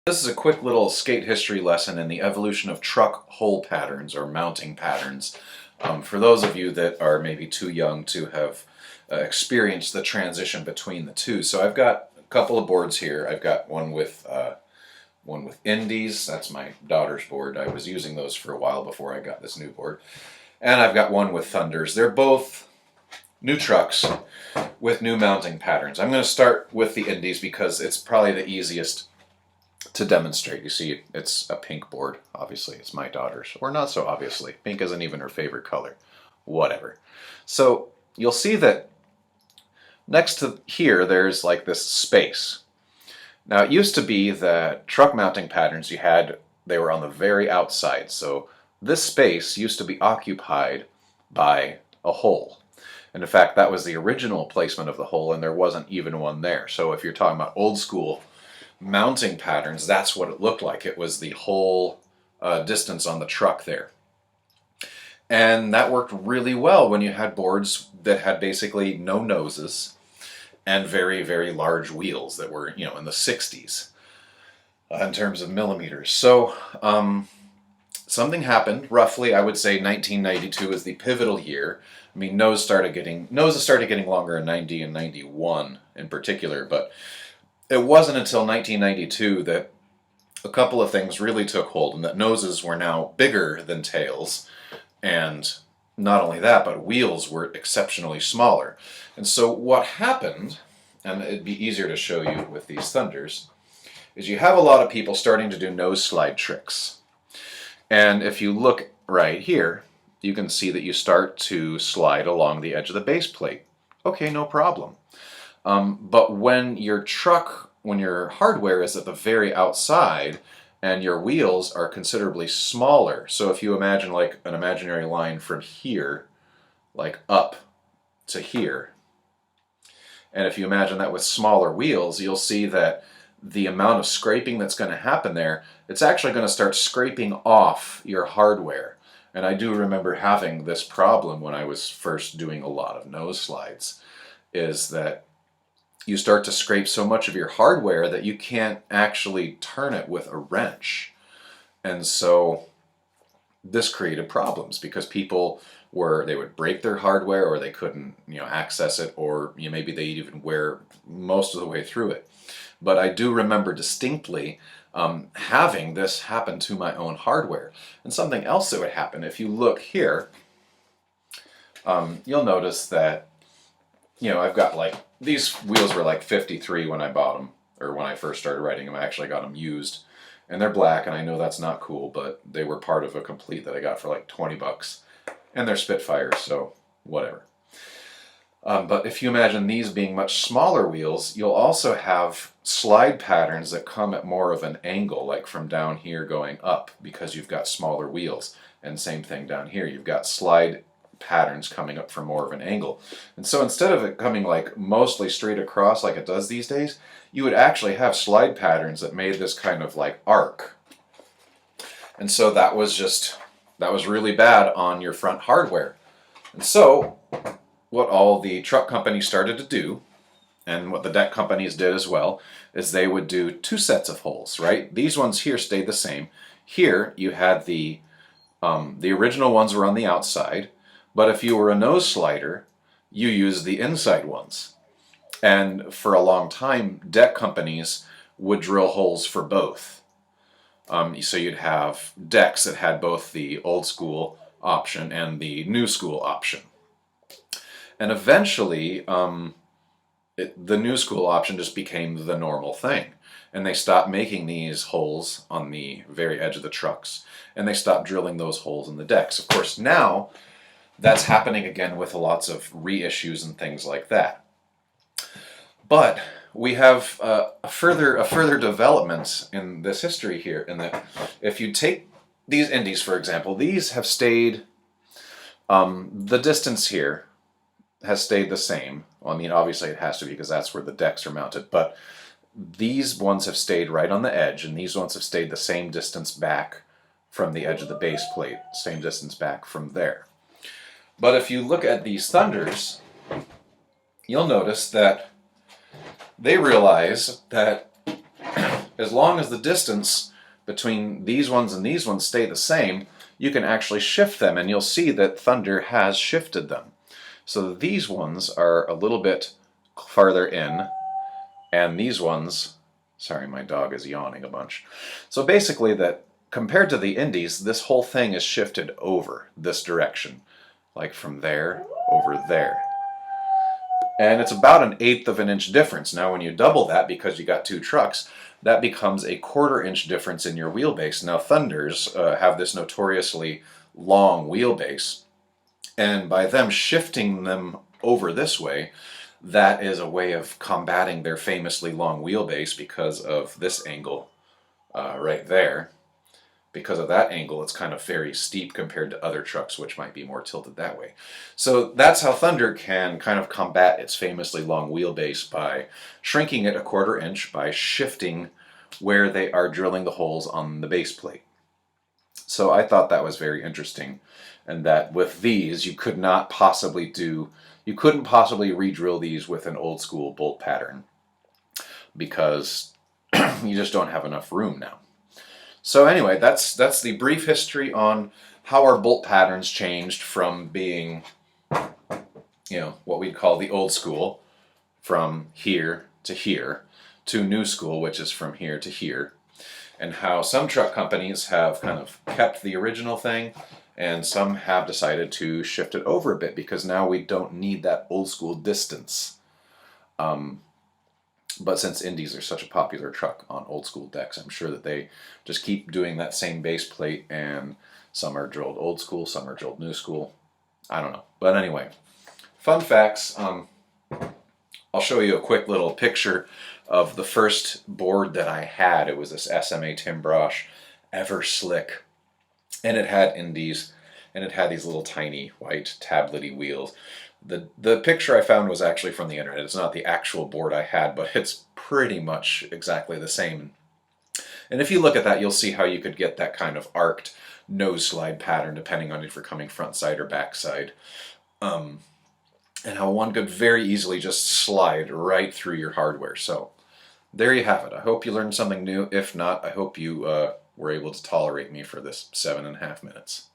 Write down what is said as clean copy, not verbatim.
This is a quick little skate history lesson in the evolution of truck hole patterns or mounting patterns. For those of you that are maybe too young to have experienced the transition between the two. So I've got a couple of boards here. I've got one with indies. That's my daughter's board. I was using those for a while before I got this new board. And I've got one with thunders. They're both new trucks with new mounting patterns. I'm going to start with the indies because it's probably the easiest to demonstrate. You see, it's a pink board. Obviously, it's my daughter's, or not so obviously. Pink isn't even her favorite color. Whatever. So you'll see that next to here, there's like this space. Now, it used to be that truck mounting patterns they were on the very outside. So this space used to be occupied by a hole. And in fact, that was the original placement of the hole, and there wasn't even one there. So if you're talking about old school mounting patterns, that's what it looked like. It was the whole distance on the truck there. And that worked really well when you had boards that had basically no noses and very, very large wheels that were, in the 60s in terms of millimeters. So something happened, roughly, I would say 1992 is the pivotal year. I mean, noses started getting longer in 90 and 91 in particular, but it wasn't until 1992 that a couple of things really took hold, and that noses were now bigger than tails, and not only that, but wheels were exceptionally smaller. And so what happened, and it'd be easier to show you with these thunders, is you have a lot of people starting to do nose slide tricks. And if you look right here, you can see that you start to slide along the edge of the base plate. Okay, no problem. But when your hardware is at the very outside and your wheels are considerably smaller, so if you imagine like an imaginary line from here, like up to here, and if you imagine that with smaller wheels, you'll see that the amount of scraping that's going to happen there, it's actually going to start scraping off your hardware. And I do remember having this problem when I was first doing a lot of nose slides, is that you start to scrape so much of your hardware that you can't actually turn it with a wrench. And so this created problems because they would break their hardware, or they couldn't, access it, or maybe they even wear most of the way through it. But I do remember distinctly having this happen to my own hardware. And something else that would happen, if you look here, you'll notice that, I've got these wheels were like 53 when I bought them, or when I first started riding them. I actually got them used, and they're black, and I know that's not cool, but they were part of a complete that I got for like 20 bucks, and they're Spitfires, so whatever. But if you imagine these being much smaller wheels, you'll also have slide patterns that come at more of an angle, like from down here going up, because you've got smaller wheels. And same thing down here, you've got slide patterns coming up from more of an angle. And so instead of it coming like mostly straight across like it does these days, you would actually have slide patterns that made this kind of like arc. And so that was really bad on your front hardware. And so what all the truck companies started to do, and what the deck companies did as well, is they would do two sets of holes, right? These ones here stayed the same. Here you had the original ones were on the outside, but if you were a nose slider, you used the inside ones. And for a long time, deck companies would drill holes for both. So you'd have decks that had both the old school option and the new school option. And eventually, the new school option just became the normal thing. And they stopped making these holes on the very edge of the trucks, and they stopped drilling those holes in the decks. Of course, now that's happening again with lots of reissues and things like that. But we have a further development in this history here, in that if you take these indies, for example, these have stayed, the distance here has stayed the same. Well, I mean, obviously it has to be because that's where the decks are mounted, but these ones have stayed right on the edge, and these ones have stayed the same distance back from the edge of the base plate, same distance back from there. But if you look at these thunders, you'll notice that they realize that as long as the distance between these ones and these ones stay the same, you can actually shift them, and you'll see that Thunder has shifted them. So these ones are a little bit farther in, and these ones, sorry, my dog is yawning a bunch. So basically that compared to the Indies, this whole thing is shifted over this direction, like from there over there. And it's about 1/8 of an inch difference. Now when you double that, because you got two trucks, that becomes a 1/4 inch difference in your wheelbase. Now Thunders have this notoriously long wheelbase, and by them shifting them over this way, that is a way of combating their famously long wheelbase because of this angle right there. Because of that angle, it's kind of very steep compared to other trucks, which might be more tilted that way. So that's how Thunder can kind of combat its famously long wheelbase, by shrinking it a 1/4 inch, by shifting where they are drilling the holes on the base plate. So I thought that was very interesting, and that with these, you couldn't possibly re-drill these with an old school bolt pattern, because you just don't have enough room now. So anyway, that's the brief history on how our bolt patterns changed from being, what we'd call the old school, from here, to new school, which is from here to here, and how some truck companies have kind of kept the original thing, and some have decided to shift it over a bit, because now we don't need that old school distance. But since Indies are such a popular truck on old school decks, I'm sure that they just keep doing that same base plate, and some are drilled old school, some are drilled new school. I don't know. But anyway, fun facts. I'll show you a quick little picture of the first board that I had. It was this SMA Timbrosh Ever Slick, and it had Indies, and it had these little tiny white tablety wheels. The picture I found was actually from the internet. It's not the actual board I had, but it's pretty much exactly the same. And if you look at that, you'll see how you could get that kind of arced nose slide pattern depending on if you're coming front side or back side. And how one could very easily just slide right through your hardware. So there you have it. I hope you learned something new. If not, I hope you were able to tolerate me for this 7.5 minutes.